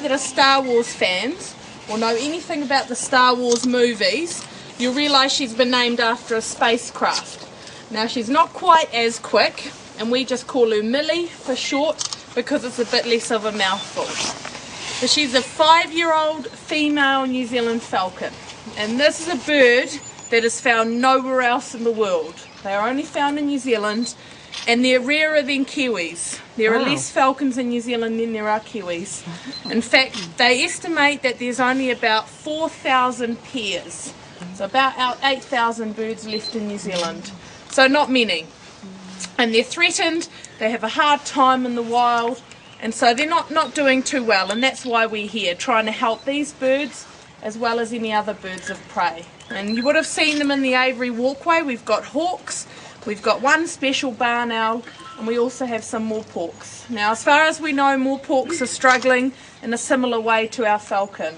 That are Star Wars fans or know anything about the Star Wars movies, you'll realise she's been named after a spacecraft. Now she's not quite as quick, and we just call her Millie for short because it's a bit less of a mouthful. But she's a 5-year-old female New Zealand falcon, and this is a bird that is found nowhere else in the world. They are only found in New Zealand, and they're rarer than kiwis. There are less falcons in New Zealand than there are kiwis. In fact, they estimate that there's only about 4,000 pairs. So about 8,000 birds left in New Zealand. So not many. And they're threatened, they have a hard time in the wild, and so they're not doing too well. And that's why we're here, trying to help these birds as well as any other birds of prey. And you would have seen them in the aviary walkway. We've got hawks. We've got one special barn owl, and we also have some moorporks. Now, as far as we know, moorporks are struggling in a similar way to our falcon.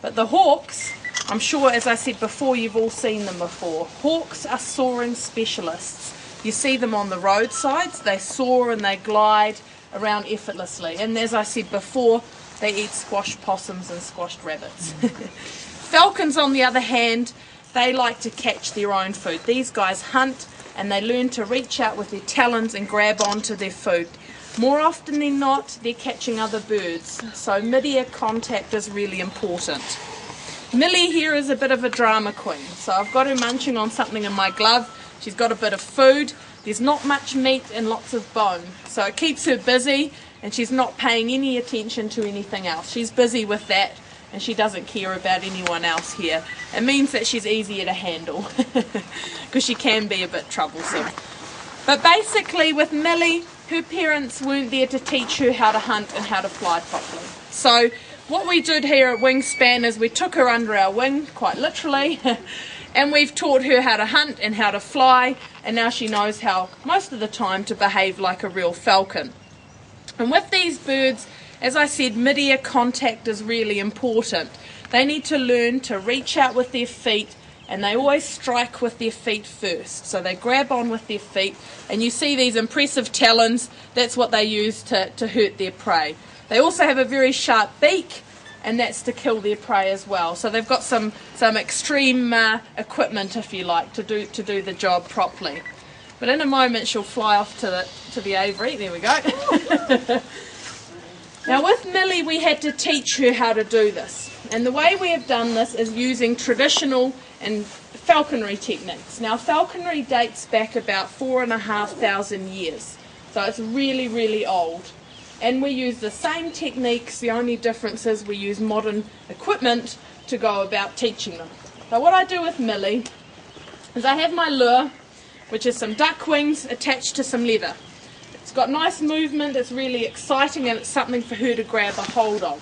But the hawks, I'm sure, as I said before, you've all seen them before. Hawks are soaring specialists. You see them on the roadsides. They soar and they glide around effortlessly. And as I said before, they eat squashed possums and squashed rabbits. Falcons, on the other hand, they like to catch their own food. These guys hunt, and they learn to reach out with their talons and grab onto their food. More often than not, they're catching other birds, so mid-ear contact is really important. Millie here is a bit of a drama queen, so I've got her munching on something in my glove. She's got a bit of food. There's not much meat and lots of bone, so it keeps her busy, and she's not paying any attention to anything else. She's busy with that, and she doesn't care about anyone else here. It means that she's easier to handle because she can be a bit troublesome. But basically with Millie, her parents weren't there to teach her how to hunt and how to fly properly. So what we did here at Wingspan is we took her under our wing, quite literally, and we've taught her how to hunt and how to fly, and now she knows how, most of the time, to behave like a real falcon. And with these birds, as I said, mid-ear contact is really important. They need to learn to reach out with their feet, and they always strike with their feet first. So they grab on with their feet, and you see these impressive talons. That's what they use to hurt their prey. They also have a very sharp beak, and that's to kill their prey as well. So they've got some extreme equipment, if you like, to do the job properly. But in a moment she'll fly off to the aviary. There we go. Now with Millie, we had to teach her how to do this, and the way we have done this is using traditional and falconry techniques. Now falconry dates back about 4,500 years, so it's really, really old, and we use the same techniques. The only difference is we use modern equipment to go about teaching them. So what I do with Millie is I have my lure, which is some duck wings attached to some leather. It's got nice movement, it's really exciting, and it's something for her to grab a hold of.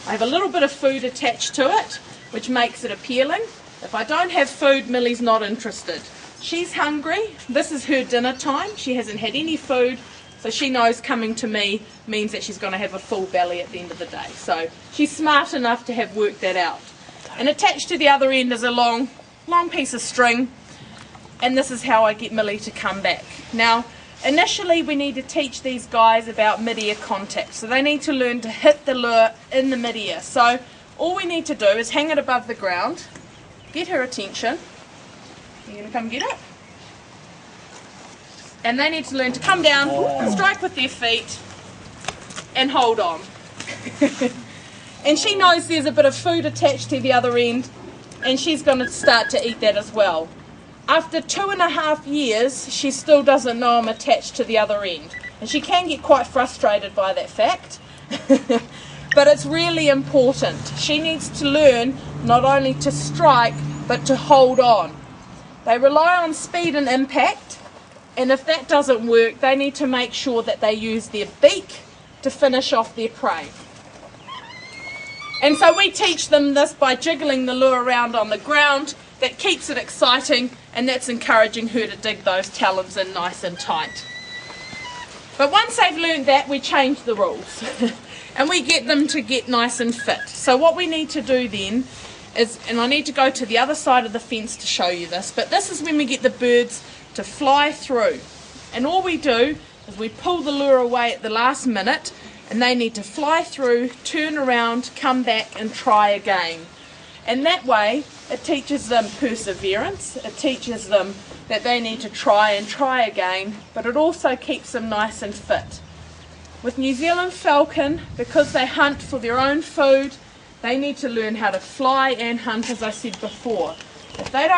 I have a little bit of food attached to it, which makes it appealing. If I don't have food, Millie's not interested. She's hungry. This is her dinner time. She hasn't had any food, so she knows coming to me means that she's going to have a full belly at the end of the day. So she's smart enough to have worked that out. And attached to the other end is a long piece of string, and this is how I get Millie to come back. Now, initially we need to teach these guys about mid-ear contact, so they need to learn to hit the lure in the mid-ear. So all we need to do is hang it above the ground, get her attention. You're going to come get it? And they need to learn to come down, strike with their feet, and hold on. And she knows there's a bit of food attached to the other end, and she's going to start to eat that as well. After 2.5 years, she still doesn't know I'm attached to the other end. And she can get quite frustrated by that fact. But it's really important. She needs to learn not only to strike, but to hold on. They rely on speed and impact, and if that doesn't work, they need to make sure that they use their beak to finish off their prey. And so we teach them this by jiggling the lure around on the ground. That keeps it exciting, and that's encouraging her to dig those talons in nice and tight. But once they've learned that, we change the rules and we get them to get nice and fit. So what we need to do then is, and I need to go to the other side of the fence to show you this, but this is when we get the birds to fly through. And all we do is we pull the lure away at the last minute, and they need to fly through, turn around, come back and try again. And that way it teaches them perseverance, it teaches them that they need to try and try again, but it also keeps them nice and fit. With New Zealand falcon, because they hunt for their own food, they need to learn how to fly and hunt, as I said before. If they don't